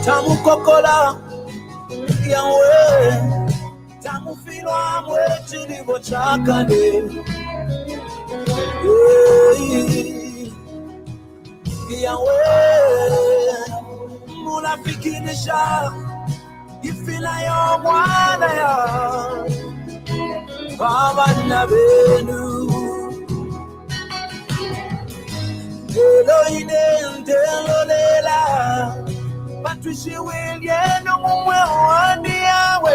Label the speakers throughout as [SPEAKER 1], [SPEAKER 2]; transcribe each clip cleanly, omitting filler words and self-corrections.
[SPEAKER 1] Tamu kokola yawe, tamu filo amwe chilivo chakane. Yawe, munafikinisha ifila yo mwana ya baba na benu. Elohine ndelolela Patricia William umwe wani yawe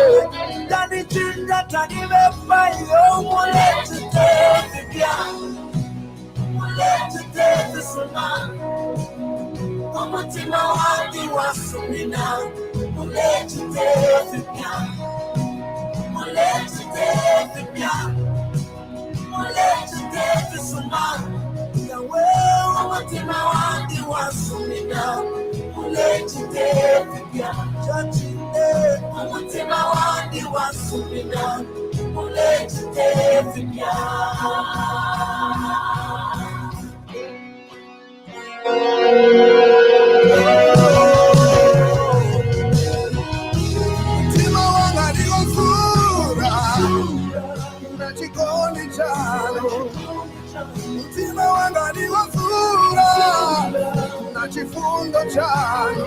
[SPEAKER 1] Dani chinda tani befa yo Mulete tevibia Mulete tevisuma Umutima wadi wasumina Mulete tevibia Mulete tevibia Mulete tevisuma Yawe umutima wadi wasumina Mulete tevibia Chachinde umutima wadi wasumina Mulete tevibia Umutima wangadi wafura Nachikoni chalo Umutima wangadi wafura Nachifundo chalo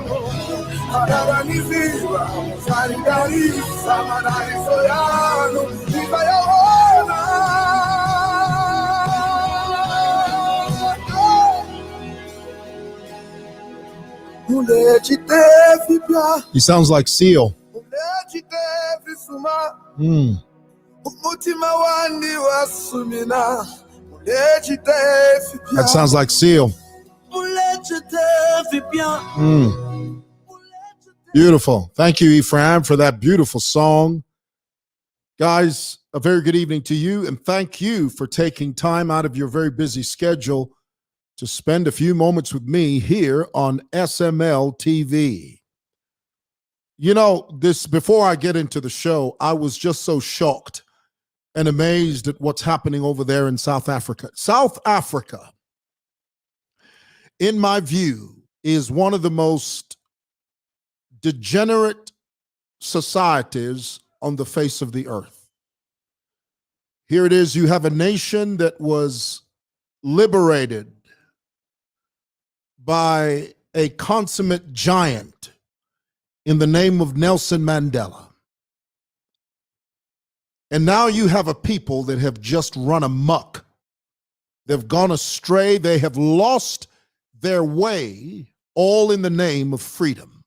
[SPEAKER 1] Haraganiziva Sarigarisa Manaiso yano Viva yaona
[SPEAKER 2] He sounds like Seal. That sounds like Seal. Beautiful. Thank you, Ephraim, for that beautiful song. Guys, a very good evening to you, and thank you for taking time out of your very busy schedule to spend a few moments with me here on SML TV. You know, before I get into the show, I was just so shocked and amazed at what's happening over there in South Africa. South Africa, in my view, is one of the most degenerate societies on the face of the earth. Here it is, you have a nation that was liberated by a consummate giant in the name of Nelson Mandela. And now you have a people that have just run amok. They've gone astray. They have lost their way, all in the name of freedom.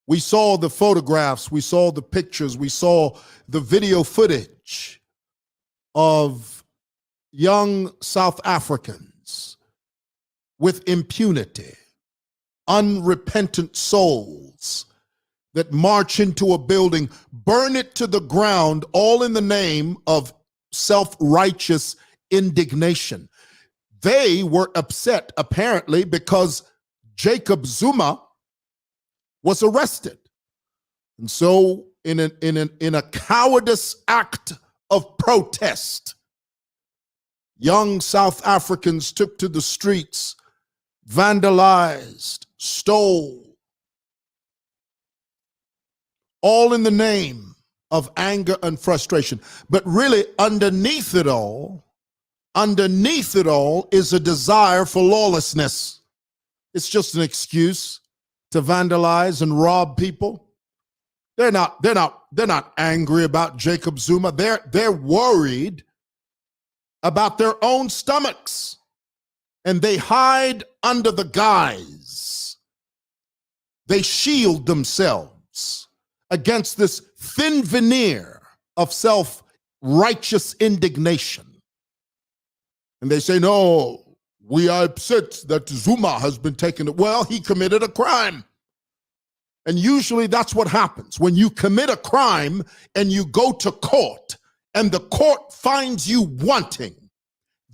[SPEAKER 2] We saw the photographs, we saw the pictures, we saw the video footage of young South Africans with impunity, unrepentant souls that march into a building, burn it to the ground, all in the name of self-righteous indignation. They were upset, apparently, because Jacob Zuma was arrested. And so in a cowardice act of protest, young South Africans took to the streets, vandalized, stole, all in the name of anger and frustration. But really, underneath it all is a desire for lawlessness. It's just an excuse to vandalize and rob people. They're not angry about Jacob Zuma. They're worried about their own stomachs. And they hide under the guise. They shield themselves against this thin veneer of self-righteous indignation. And they say, no, we are upset that Zuma has been taken. Well, he committed a crime. And usually that's what happens. When you commit a crime and you go to court and the court finds you wanting,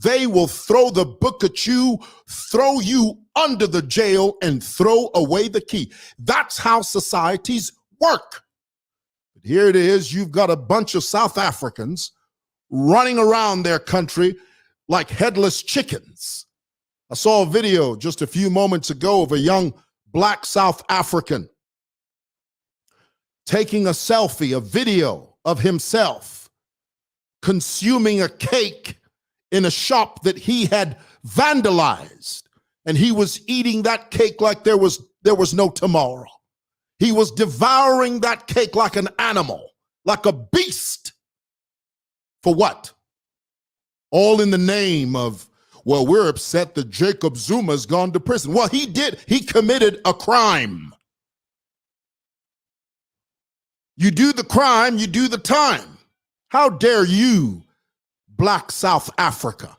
[SPEAKER 2] They will throw the book at you, throw you under the jail, and throw away the key. That's how societies work. But here it is, you've got a bunch of South Africans running around their country like headless chickens. I saw a video just a few moments ago of a young black South African taking a selfie, a video of himself consuming a cake in a shop that he had vandalized. And he was eating that cake like there was no tomorrow. He was devouring that cake like an animal, like a beast. For what? All in the name of, well, we're upset that Jacob Zuma's gone to prison. Well, he did. He committed a crime. You do the crime, you do the time. How dare you, black South Africa?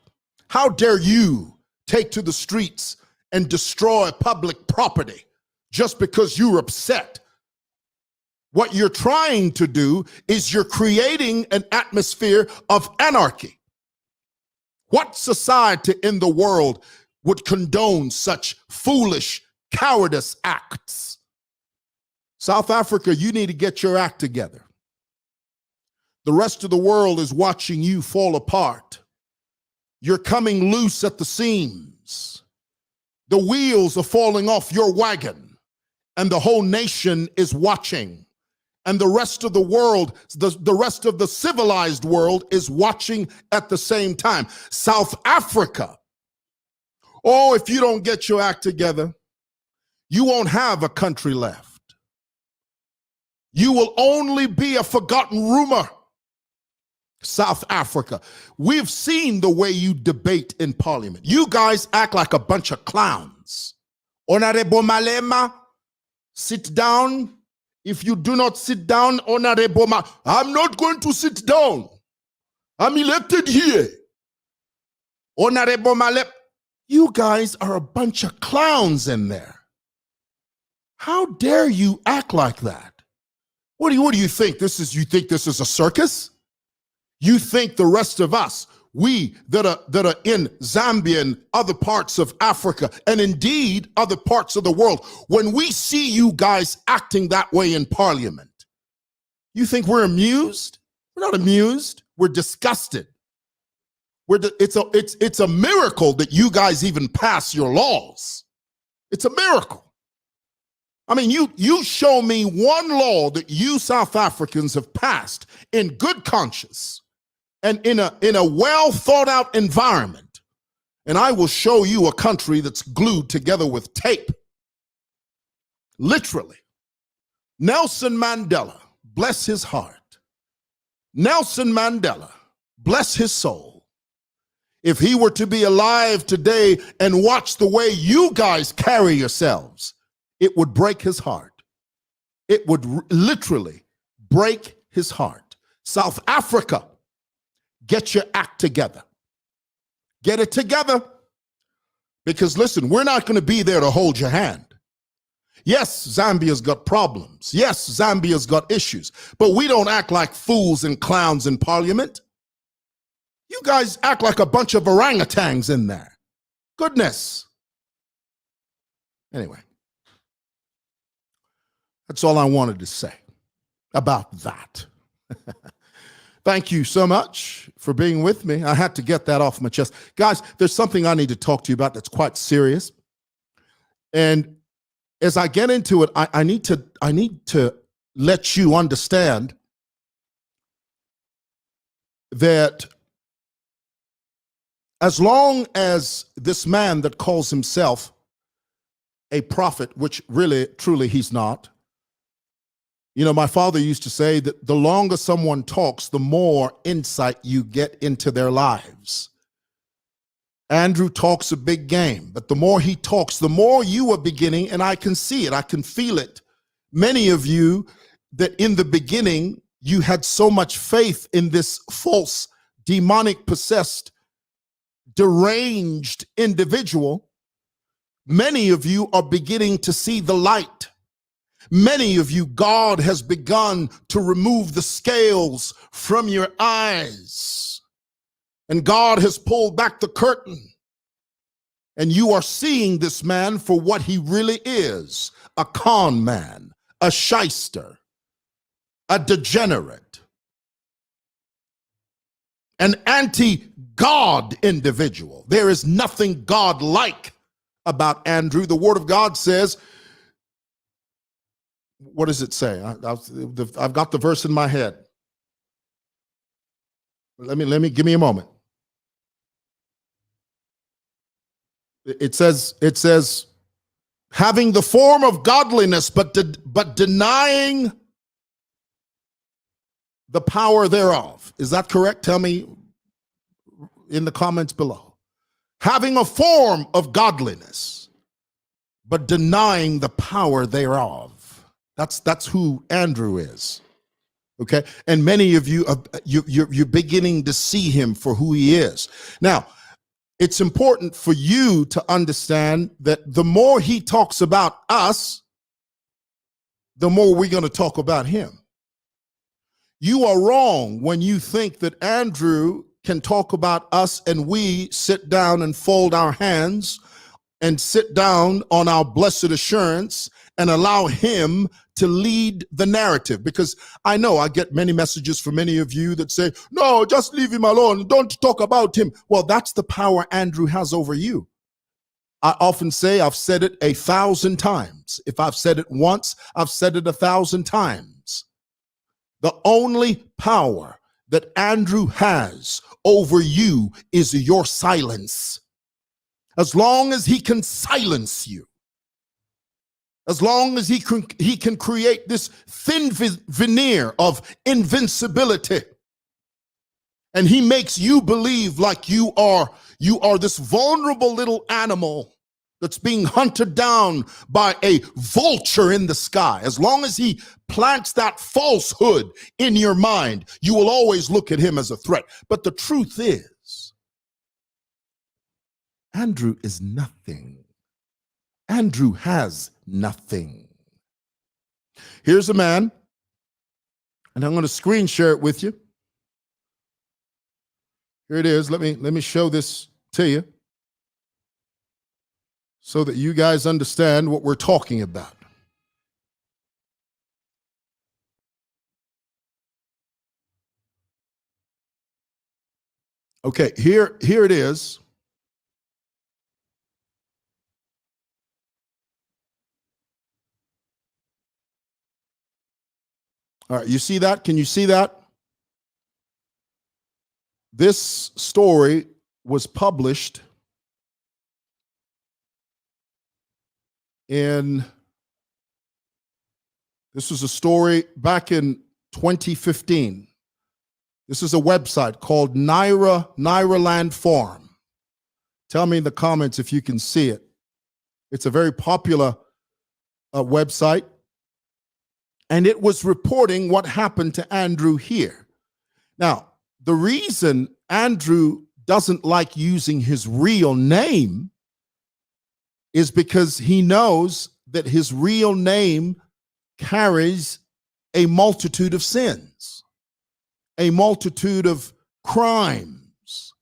[SPEAKER 2] How dare you take to the streets and destroy public property just because you're upset? What you're trying to do is you're creating an atmosphere of anarchy. What society in the world would condone such foolish cowardice acts? South Africa, you need to get your act together. The rest of the world is watching you fall apart. You're coming loose at the seams. The wheels are falling off your wagon, and the whole nation is watching. And the rest of the world, the rest of the civilized world is watching at the same time. South Africa, oh, if you don't get your act together, you won't have a country left. You will only be a forgotten rumor. South Africa, we've seen the way you debate in parliament. You guys act like a bunch of clowns. Honorable Malema, sit down. If you do not sit down, Honorable I'm not going to sit down. I'm elected here. Honorable Malema, you guys are a bunch of clowns in there. How dare you act like that? What do you think? You think this is a circus? You think the rest of us, we that are in Zambia and other parts of Africa, and indeed other parts of the world, when we see you guys acting that way in parliament, you think we're amused? We're not amused. We're disgusted. It's a miracle that you guys even pass your laws. It's a miracle. I mean, you show me one law that you South Africans have passed in good conscience and in a well thought out environment, and I will show you a country that's glued together with tape. Literally. Nelson Mandela, bless his heart. Nelson Mandela, bless his soul. If he were to be alive today and watch the way you guys carry yourselves, it would break his heart. It would literally break his heart. South Africa, get your act together. Get it together. Because listen, we're not going to be there to hold your hand. Yes, Zambia's got problems. Yes, Zambia's got issues. But we don't act like fools and clowns in parliament. You guys act like a bunch of orangutans in there. Goodness. Anyway. That's all I wanted to say about that. Thank you so much for being with me. I had to get that off my chest. Guys, there's something I need to talk to you about that's quite serious. And as I get into it, I need to let you understand that as long as this man that calls himself a prophet, which really, truly he's not, you know, my father used to say that the longer someone talks, the more insight you get into their lives. Andrew talks a big game, but the more he talks, the more you are beginning, and I can see it, I can feel it. Many of you that in the beginning, you had so much faith in this false, demonic, possessed, deranged individual. Many of you are beginning to see the light. Many of you, God has begun to remove the scales from your eyes. And God has pulled back the curtain. And you are seeing this man for what he really is: a con man, a shyster, a degenerate, an anti-God individual. There is nothing God-like about Andrew. The Word of God says, what does it say? I've got the verse in my head. Give me a moment. It says, having the form of godliness, but denying the power thereof. Is that correct? Tell me in the comments below. Having a form of godliness, but denying the power thereof. That's who Andrew is. Okay, and many of you you're beginning to see him for who he is. Now, it's important for you to understand that the more he talks about us, the more we're going to talk about him. You are wrong when you think that Andrew can talk about us and we sit down and fold our hands and sit down on our blessed assurance and allow him to lead the narrative. Because I know I get many messages from many of you that say, no, just leave him alone. Don't talk about him. Well, that's the power Andrew has over you. I often say, I've said it 1,000 times. If I've said it once, I've said it 1,000 times. The only power that Andrew has over you is your silence. As long as he can silence you, as long as he can create this thin veneer of invincibility, and he makes you believe like you are this vulnerable little animal that's being hunted down by a vulture in the sky. As long as he plants that falsehood in your mind, you will always look at him as a threat. But the truth is, Andrew is nothing. Andrew has nothing. Here's a man, and I'm going to screen share it with you. Here it is. Let me show this to you so that you guys understand what we're talking about. Okay, here it is. All right, you see that? Can you see that? This story was published this was a story back in 2015. This is a website called Nairaland Farm. Tell me in the comments if you can see it. It's a very popular website. And it was reporting what happened to Andrew here. Now, the reason Andrew doesn't like using his real name is because he knows that his real name carries a multitude of sins, a multitude of crimes.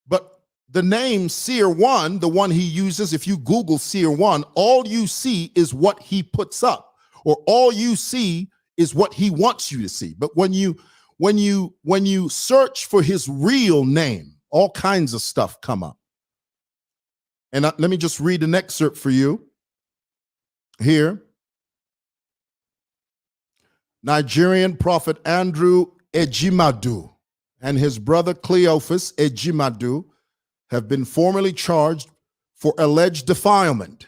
[SPEAKER 2] But the name seer1, the one he uses, if you Google seer1, all you see is what he puts up. Or all you see is what he wants you to see. But when you search for his real name, all kinds of stuff come up. And let me just read an excerpt for you here. Nigerian prophet Andrew EJIMADU and his brother Cleophas EJIMADU have been formally charged for alleged defilement.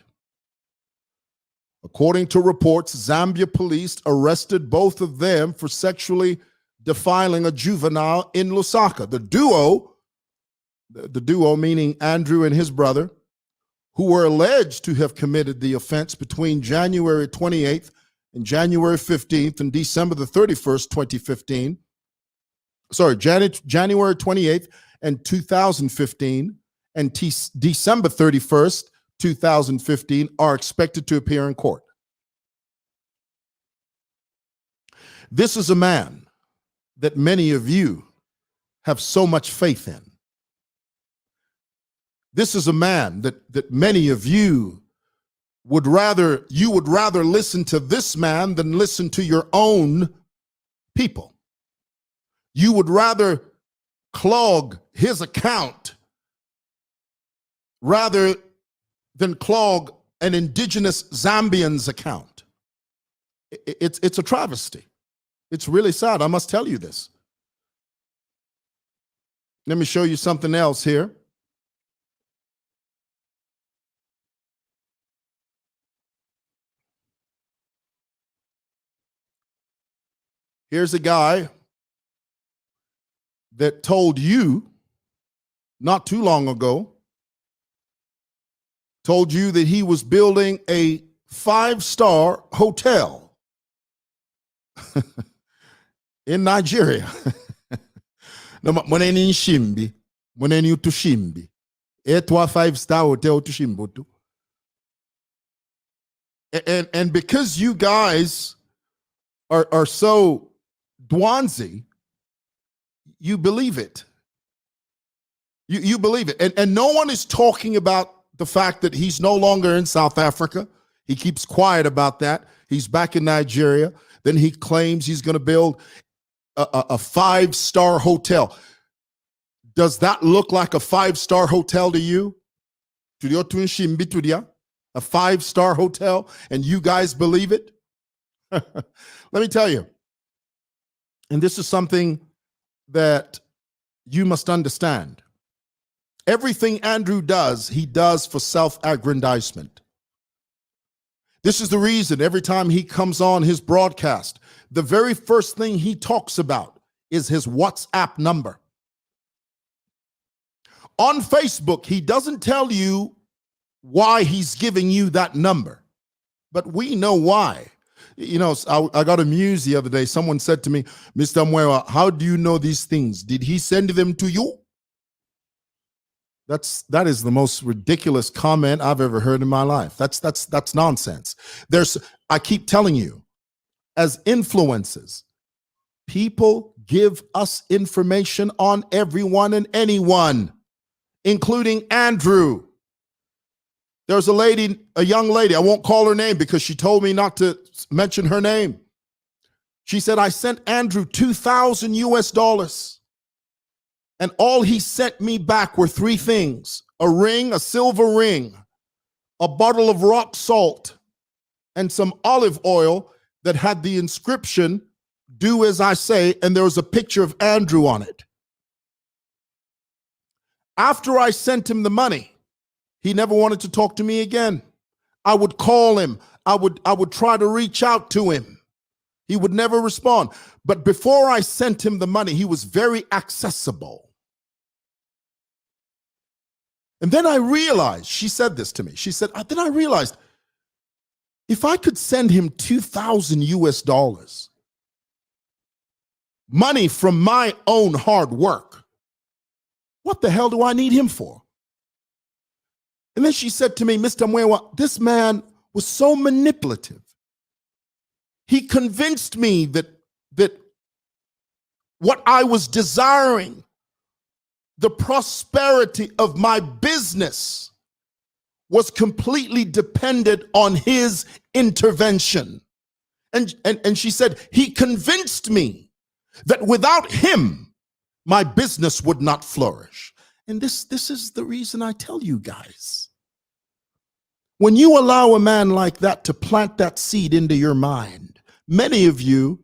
[SPEAKER 2] According to reports, Zambia police arrested both of them for sexually defiling a juvenile in Lusaka. The duo meaning Andrew and his brother, who were alleged to have committed the offense between January 28th and January 15th and December the 31st, 2015. Sorry, January 28th and 2015 and December 31st, 2015 are expected to appear in court. This is a man that many of you have so much faith in. This is a man that many of you would rather listen to this man than listen to your own people. You would rather clog his account rather than clog an indigenous Zambian's account. It's a travesty. It's really sad. I must tell you this. Let me show you something else here. Here's a guy that told you not too long ago, told you that he was building a 5-star hotel in Nigeria. Moneni Shimbi, moneni utushimbi. Etwa 5-star hotel tushimbutu. And because you guys are so dwanzy, you believe it. You believe it. And no one is talking about the fact that he's no longer in South Africa. He keeps quiet about that. He's back in Nigeria. Then he claims he's going to build a 5-star hotel. Does that look like a 5-star hotel to you? A 5-star hotel, and you guys believe it? Let me tell you, and this is something that you must understand. Everything Andrew does, he does for self-aggrandizement. This is the reason every time he comes on his broadcast, the very first thing he talks about is his WhatsApp number. On Facebook, he doesn't tell you why he's giving you that number, but we know why. You know, I got amused the other day. Someone said to me, Mr. Mwewa, how do you know these things? Did he send them to you? That is the most ridiculous comment I've ever heard in my life. That's nonsense. I keep telling you, as influencers, people give us information on everyone and anyone, including Andrew. There's a young lady, I won't call her name because she told me not to mention her name. She said, I sent Andrew $2,000 US. And all he sent me back were 3 things: a ring, a silver ring, a bottle of rock salt, and some olive oil that had the inscription, do as I say, and there was a picture of Andrew on it. After I sent him the money, he never wanted to talk to me again. I would call him. I would try to reach out to him. He would never respond. But before I sent him the money, he was very accessible. And then I realized, she said this to me. She said, then I realized, if I could send him $2,000 US, money from my own hard work, what the hell do I need him for? And then she said to me, Mr. Mwewa, this man was so manipulative. He convinced me that what I was desiring, the prosperity of my business, was completely dependent on his intervention. And she said, he convinced me that without him, my business would not flourish. And this is the reason I tell you guys. When you allow a man like that to plant that seed into your mind, many of you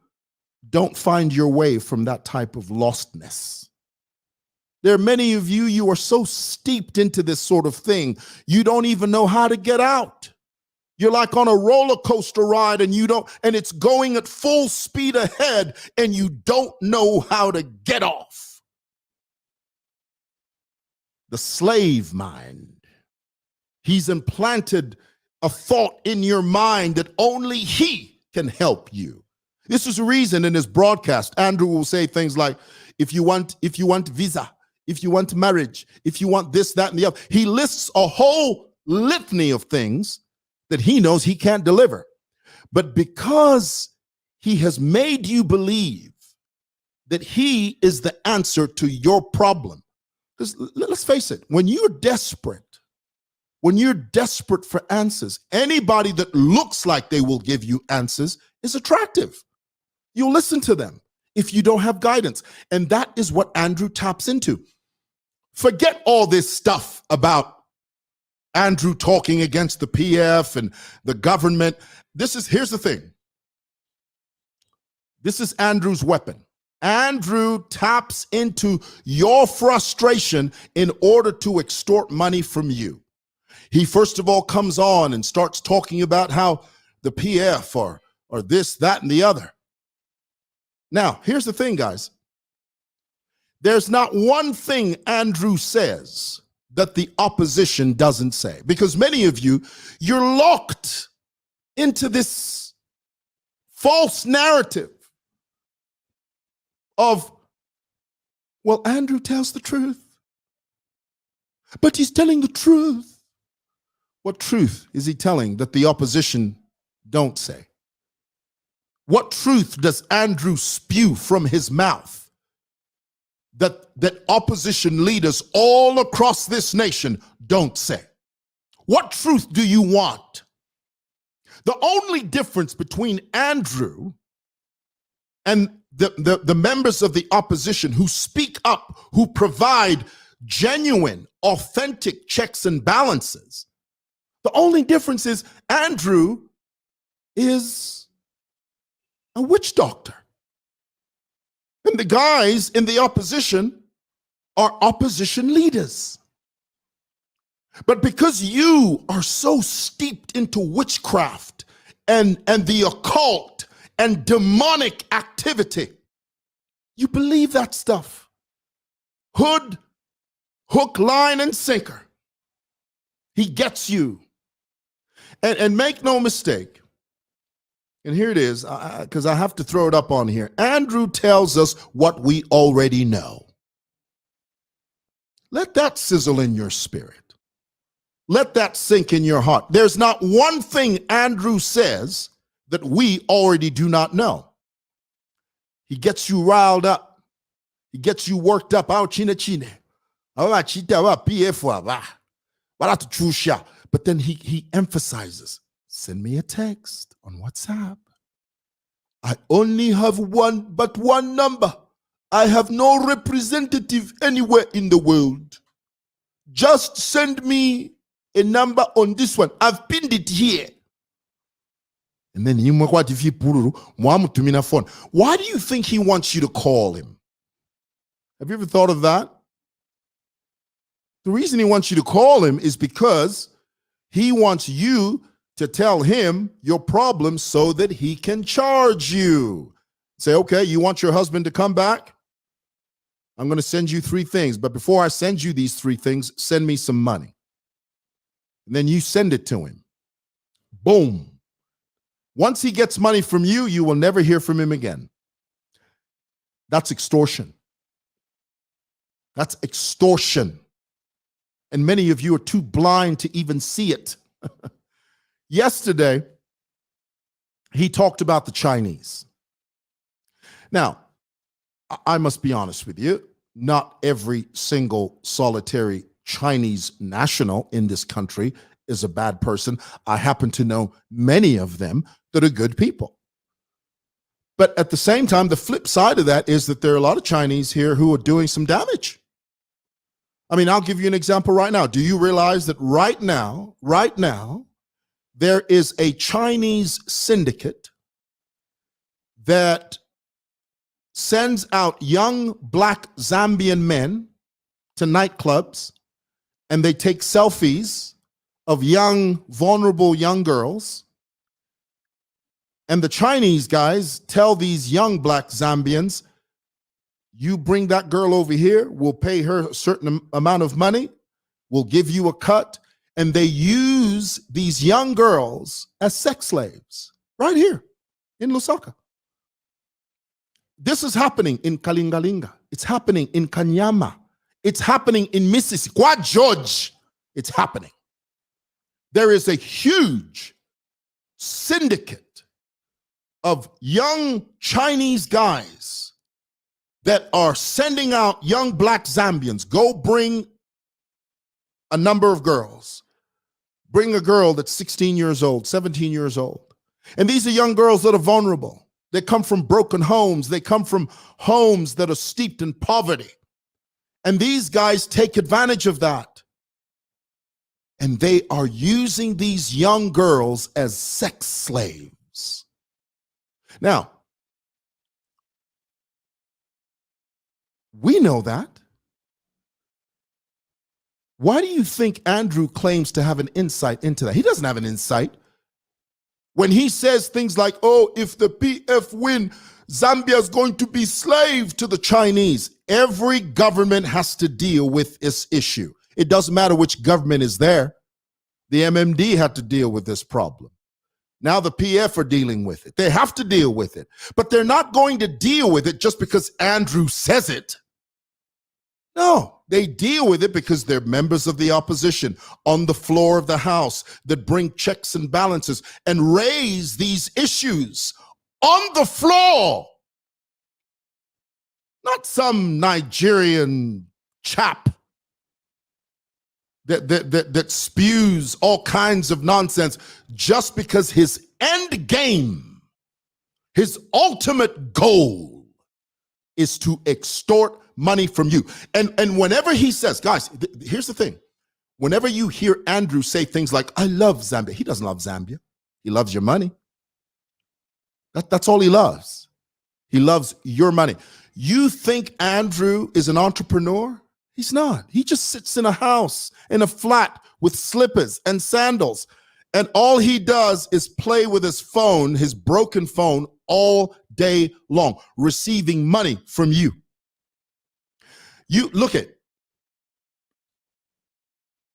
[SPEAKER 2] don't find your way from that type of lostness. There are many of you, you are so steeped into this sort of thing, you don't even know how to get out. You're like on a roller coaster ride and and it's going at full speed ahead and you don't know how to get off. The slave mind. He's implanted a thought in your mind that only he can help you. This is the reason in his broadcast, Andrew will say things like, if you want visa, if you want marriage, if you want this, that, and the other. He lists a whole litany of things that he knows he can't deliver. But because he has made you believe that he is the answer to your problem, because let's face it, when you're desperate, when you're desperate for answers, anybody that looks like they will give you answers is attractive. You'll listen to them if you don't have guidance. And that is what Andrew taps into. Forget all this stuff about Andrew talking against the PF and the government. Here's the thing. This is Andrew's weapon. Andrew taps into your frustration in order to extort money from you. He first of all comes on and starts talking about how the PF or this, that, and the other. Now, here's the thing, guys. There's not one thing Andrew says that the opposition doesn't say, because many of you, you're locked into this false narrative of, well, Andrew tells the truth, but he's telling the truth. What truth is he telling that the opposition don't say? What truth does Andrew spew from his mouth that opposition leaders all across this nation don't say? What truth do you want? The only difference between Andrew and the members of the opposition who speak up, who provide genuine, authentic checks and balances, the only difference is Andrew is a witch doctor. And the guys in the opposition are opposition leaders. But because you are so steeped into witchcraft and the occult and demonic activity, you believe that stuff. Hook, line, and sinker. He gets you. And make no mistake, and here it is, because I have to throw it up on here. Andrew tells us what we already know. Let that sizzle in your spirit. Let that sink in your heart. There's not one thing Andrew says that we already do not know. He gets you riled up. He gets you worked up. But then he emphasizes, send me a text on WhatsApp. I only have one number. I have no representative anywhere in the world. Just send me a number on this one. I've pinned it here. And then why do you think he wants you to call him? Have you ever thought of that? The reason he wants you to call him is because he wants you to tell him your problem so that he can charge you. Say, okay, you want your husband to come back? I'm going to send you 3 things. But before I send you these 3 things, send me some money. And then you send it to him. Boom. Once he gets money from you, you will never hear from him again. That's extortion. That's extortion. And many of you are too blind to even see it. Yesterday, he talked about the Chinese. Now, I must be honest with you, not every single solitary Chinese national in this country is a bad person. I happen to know many of them that are good people. But at the same time, the flip side of that is that there are a lot of Chinese here who are doing some damage. I mean, I'll give you an example right now. Do you realize that right now, there is a Chinese syndicate that sends out young black Zambian men to nightclubs, and they take selfies of young, vulnerable young girls. And the Chinese guys tell these young black Zambians, you bring that girl over here, we'll pay her a certain amount of money, we'll give you a cut. And they use these young girls as sex slaves right here in Lusaka. This is happening in Kalingalinga. It's happening in Kanyama. It's happening in Mississippi. Kwa George, it's happening. There is a huge syndicate of young Chinese guys that are sending out young black Zambians, go bring a number of girls. bring a girl that's 16 years old, 17 years old. And these are young girls that are vulnerable. They come from broken homes. They come from homes that are steeped in poverty. And these guys take advantage of that. And they are using these young girls as sex slaves. Now, we know that. Why do you think Andrew claims to have an insight into that? He doesn't have an insight. When he says things like, oh, if the PF win, Zambia is going to be slave to the Chinese. Every government has to deal with this issue. It doesn't matter which government is there. The MMD had to deal with this problem. Now the PF are dealing with it. They have to deal with it. But they're not going to deal with it just because Andrew says it. No, they deal with it because they're members of the opposition on the floor of the House that bring checks and balances and raise these issues on the floor. Not some Nigerian chap that spews all kinds of nonsense just because his end game, his ultimate goal is to extort money from you. And whenever he says, guys, here's the thing. Whenever you hear Andrew say things like, I love Zambia, he doesn't love Zambia. He loves your money. That's all he loves. He loves your money. You think Andrew is an entrepreneur? He's not. He just sits in a house, in a flat with slippers and sandals. And all he does is play with his phone, his broken phone, all day long, receiving money from you. You look at,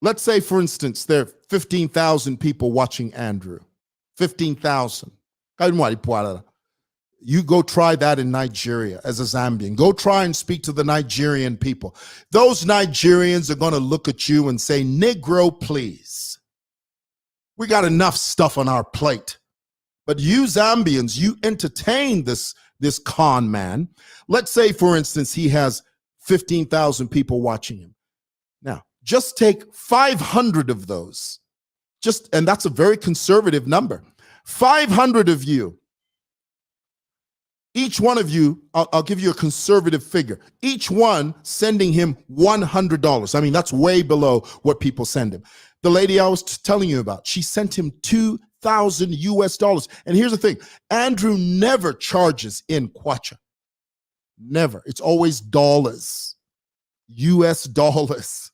[SPEAKER 2] let's say, for instance, there are 15,000 people watching Andrew. 15,000. You go try that in Nigeria as a Zambian. Go try and speak to the Nigerian people. Those Nigerians are going to look at you and say, Negro, please. We got enough stuff on our plate. But you Zambians, you entertain this con man. Let's say, for instance, he has 15,000 people watching him. Now, just take 500 of those. And that's a very conservative number. 500 of you. Each one of you, I'll give you a conservative figure. Each one sending him $100. I mean, that's way below what people send him. The lady I was telling you about, she sent him $2,000 US. And here's the thing, Andrew never charges in kwacha. Never. It's always dollars, US dollars.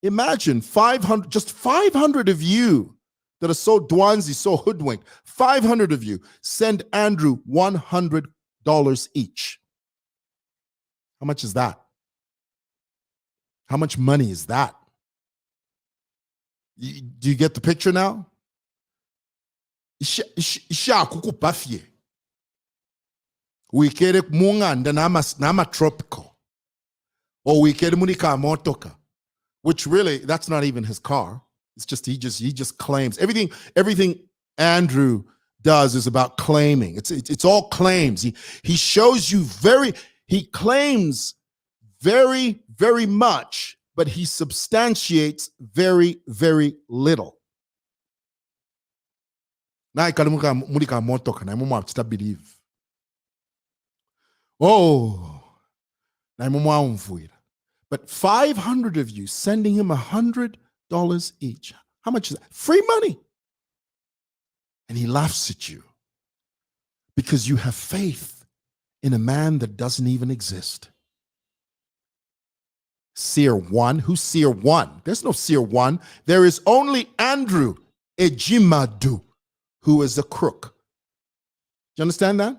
[SPEAKER 2] Imagine 500, just 500 of you that are so dwanzi, so hoodwinked. 500 of you send Andrew $100 each. How much is that? How much money is that? Do you get the picture now? Wikere munganda nama tropical. Or wikere munika motoka. Which really, that's not even his car. It's just he just claims everything Andrew does is about claiming. It's all claims. He shows you he claims very, very much, but he substantiates very, very little. Believe. Oh, but 500 of you sending him $100 each. How much is that? Free money. And he laughs at you because you have faith in a man that doesn't even exist. Seer1. Who's Seer1? There's no Seer1. There is only Andrew EJIMADU, who is a crook. Do you understand that?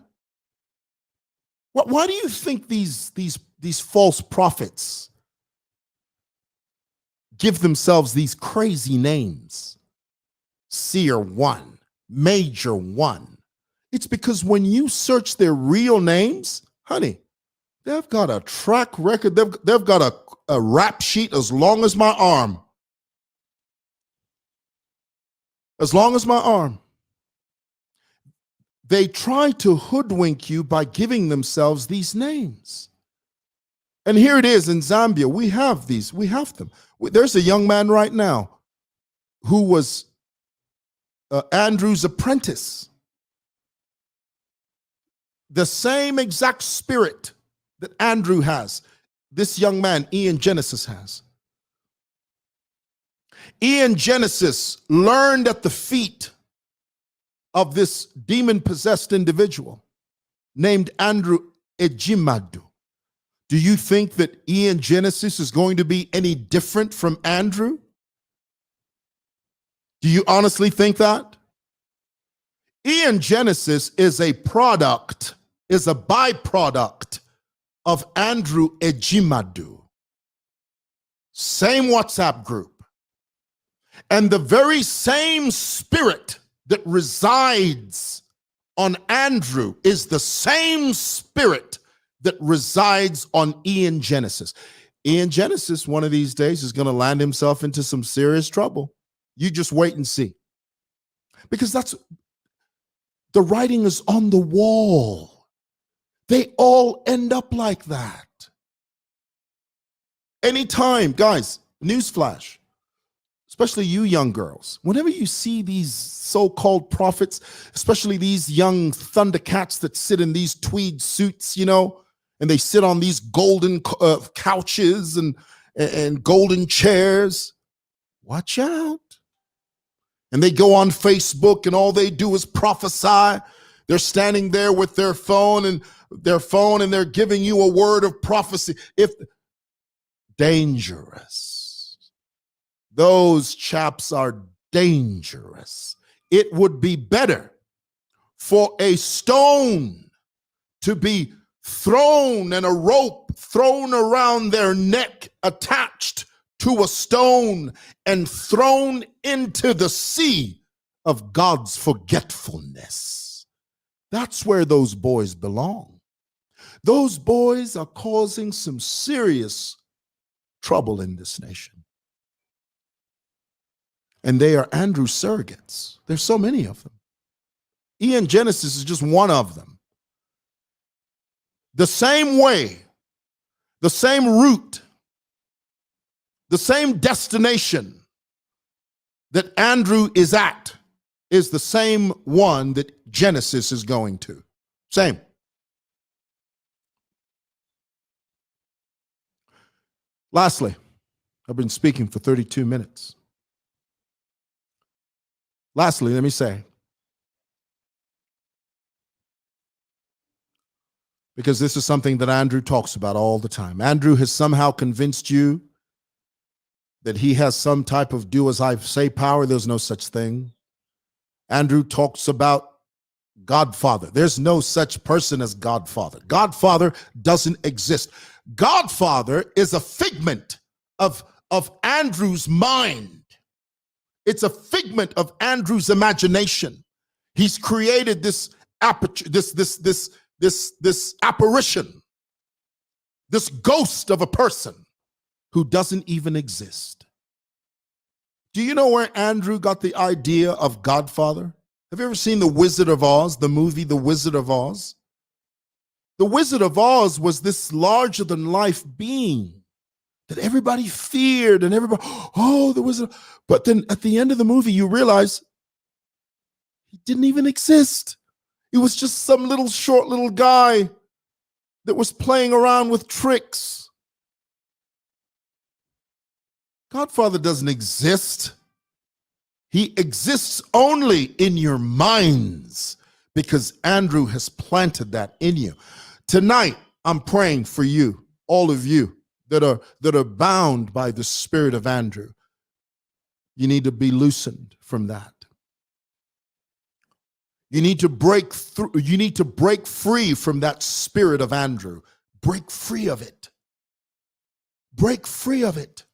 [SPEAKER 2] Why do you think these false prophets give themselves these crazy names? Seer1. Major 1. It's because when you search their real names, honey, they've got a track record. They've got a rap sheet as long as my arm. As long as my arm. They try to hoodwink you by giving themselves these names. And here it is in Zambia. We have these. We have them. There's a young man right now who was Andrew's apprentice. The same exact spirit that Andrew has, this young man, Ian Genesis, has. Ian Genesis learned at the feet of this demon-possessed individual named Andrew EJIMADU. Do you think that Ian Genesis is going to be any different from Andrew? Do you honestly think that? Ian Genesis is a product, is a byproduct of Andrew EJIMADU. Same WhatsApp group. And the very same spirit that resides on Andrew is the same spirit that resides on Ian Genesis. Ian Genesis, one of these days, is going to land himself into some serious trouble. You just wait and see. Because that's, the writing is on the wall. They all end up like that. Anytime, guys, newsflash, especially you young girls, whenever you see these so-called prophets, especially these young thundercats that sit in these tweed suits, you know, and they sit on these golden couches and golden chairs, watch out. And they go on Facebook and all they do is prophesy. They're standing there with their phone and they're giving you a word of prophecy. Dangerous. Those chaps are dangerous. It would be better for a stone to be thrown and a rope thrown around their neck, attached to a stone and thrown into the sea of God's forgetfulness. That's where those boys belong. Those boys are causing some serious trouble in this nation. And they are Andrew surrogates. There's so many of them. Ian Genesis is just one of them. The same way, the same route, the same destination that Andrew is at is the same one that Genesis is going to. Same. Lastly, I've been speaking for 32 minutes. Lastly, let me say, because this is something that Andrew talks about all the time. Andrew has somehow convinced you that he has some type of do as I say power. There's no such thing. Andrew talks about Godfather. There's no such person as Godfather. Godfather doesn't exist. Godfather is a figment of Andrew's mind. It's a figment of Andrew's imagination. He's created this apparition, this ghost of a person who doesn't even exist. Do you know where Andrew got the idea of Godfather? Have you ever seen The Wizard of Oz, the movie The Wizard of Oz? The Wizard of Oz was this larger-than-life being that everybody feared and everybody, oh, the Wizard. But then at the end of the movie, you realize he didn't even exist. He was just some little short little guy that was playing around with tricks. Godfather doesn't exist. He exists only in your minds because Andrew has planted that in you. Tonight, I'm praying for you, all of you that are bound by the spirit of Andrew. You need to be loosened from that. You need to break through. You need to break free from that spirit of Andrew. Break free of it. Break free of it.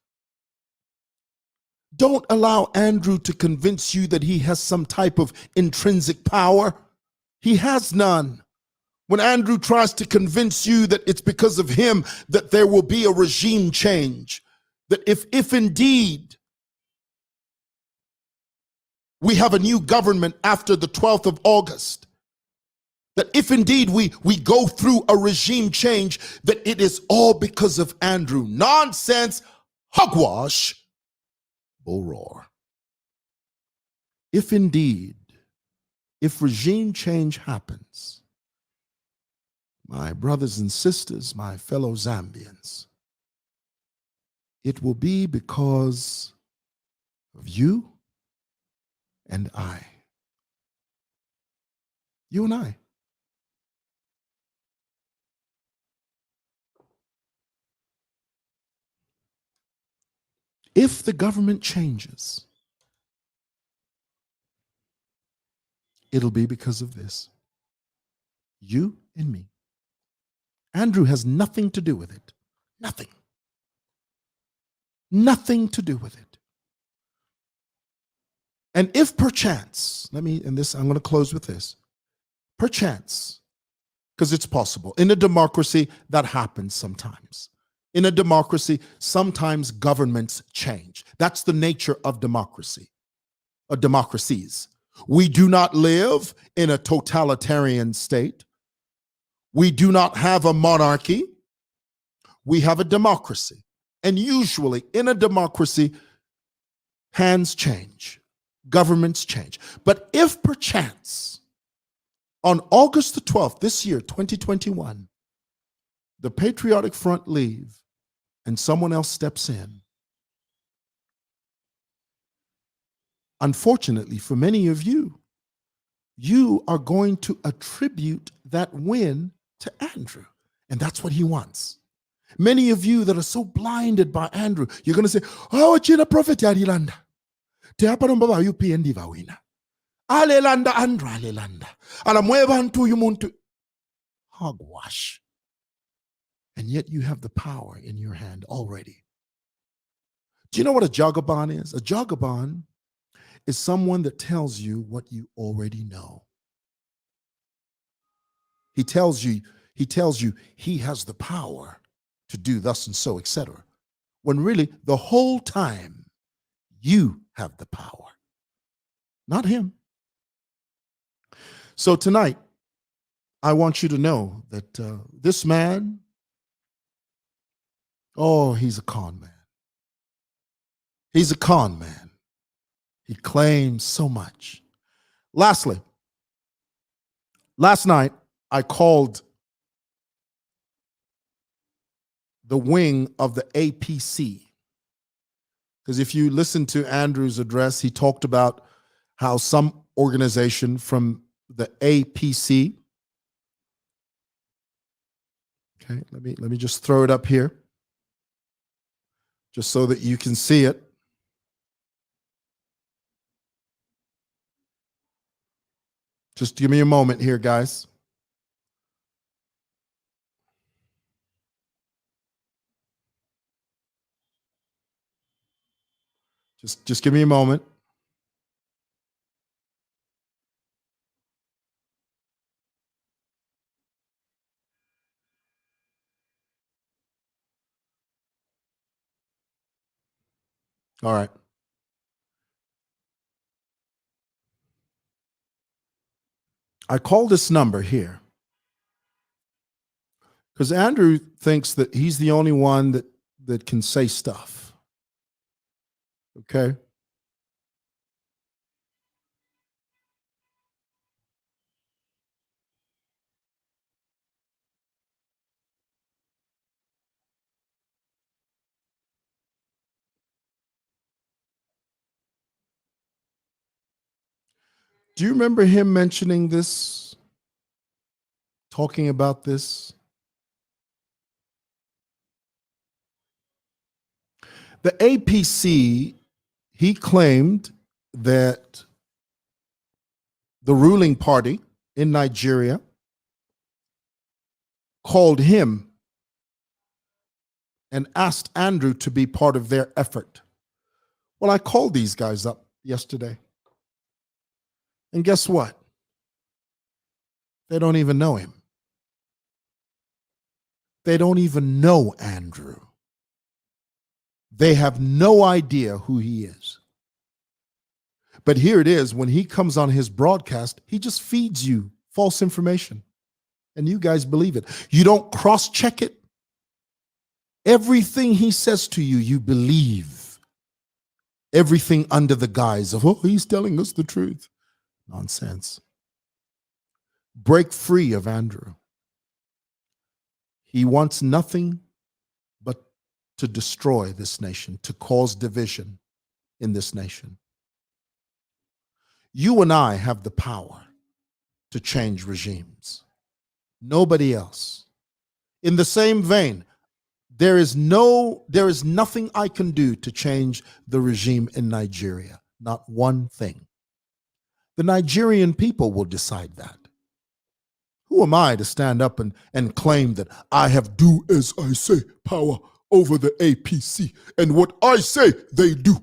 [SPEAKER 2] Don't allow Andrew to convince you that he has some type of intrinsic power. He has none. When Andrew tries to convince you that it's because of him that there will be a regime change, that if indeed we have a new government after the 12th of August, that if indeed we go through a regime change, that it is all because of Andrew. Nonsense, hogwash, bull roar. if indeed, if regime change happens, my brothers and sisters, my fellow Zambians, it will be because of you and I. You and I. If the government changes, it'll be because of this. You and me. Andrew has nothing to do with it. Nothing. Nothing to do with it. And if perchance, I'm going to close with this. Perchance, because it's possible. In a democracy, that happens sometimes. In a democracy, sometimes governments change. That's the nature of democracy, or democracies. We do not live in a totalitarian state. We do not have a monarchy. We have a democracy. And usually in a democracy, hands change, governments change. But if perchance, on August the 12th, this year, 2021, the Patriotic Front leave and someone else steps in, unfortunately for many of you, you are going to attribute that win to Andrew. And that's what he wants. Many of you that are so blinded by Andrew, you're going to say, oh, China prophet Yadilanda. Teaparamba you PND Vawina. Alelanda Andra Alelanda. Alamwebantu yumuntu. Hogwash. And yet you have the power in your hand already. Do you know what a Jagaban is? A Jagaban is someone that tells you what you already know. He tells you he has the power to do thus and so, etc. When really the whole time you have the power, not him. So tonight, I want you to know that this man, oh, he's a con man. He's a con man. He claims so much. Lastly, last night, I called the wing of the APC. Because if you listen to Andrew's address, he talked about how some organization from the APC, okay, let me just throw it up here, just so that you can see it. Just give me a moment here, guys. Just give me a moment. All right. I call this number here because Andrew thinks that he's the only one that can say stuff. Okay? Do you remember him mentioning this? Talking about this? The APC, he claimed that the ruling party in Nigeria called him and asked Andrew to be part of their effort. Well, I called these guys up yesterday. And guess what? They don't even know him. They don't even know Andrew. They have no idea who he is. But here it is, when he comes on his broadcast, he just feeds you false information. And you guys believe it. You don't cross-check it. Everything he says to you, you believe. everything under the guise of, oh, he's telling us the truth. Nonsense. Break free of Andrew. He wants nothing but to destroy this nation, to cause division in this nation. You and I have the power to change regimes. Nobody else. In the same vein, there is nothing I can do to change the regime in Nigeria. Not one thing. The Nigerian people will decide that. Who am I to stand up and claim that I have do as I say power over the APC, and what I say they do?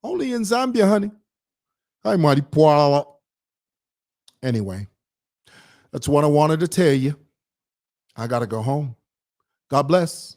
[SPEAKER 2] Only in Zambia, honey. Hi, mighty. Anyway, that's what I wanted to tell you. I got to go home. God bless.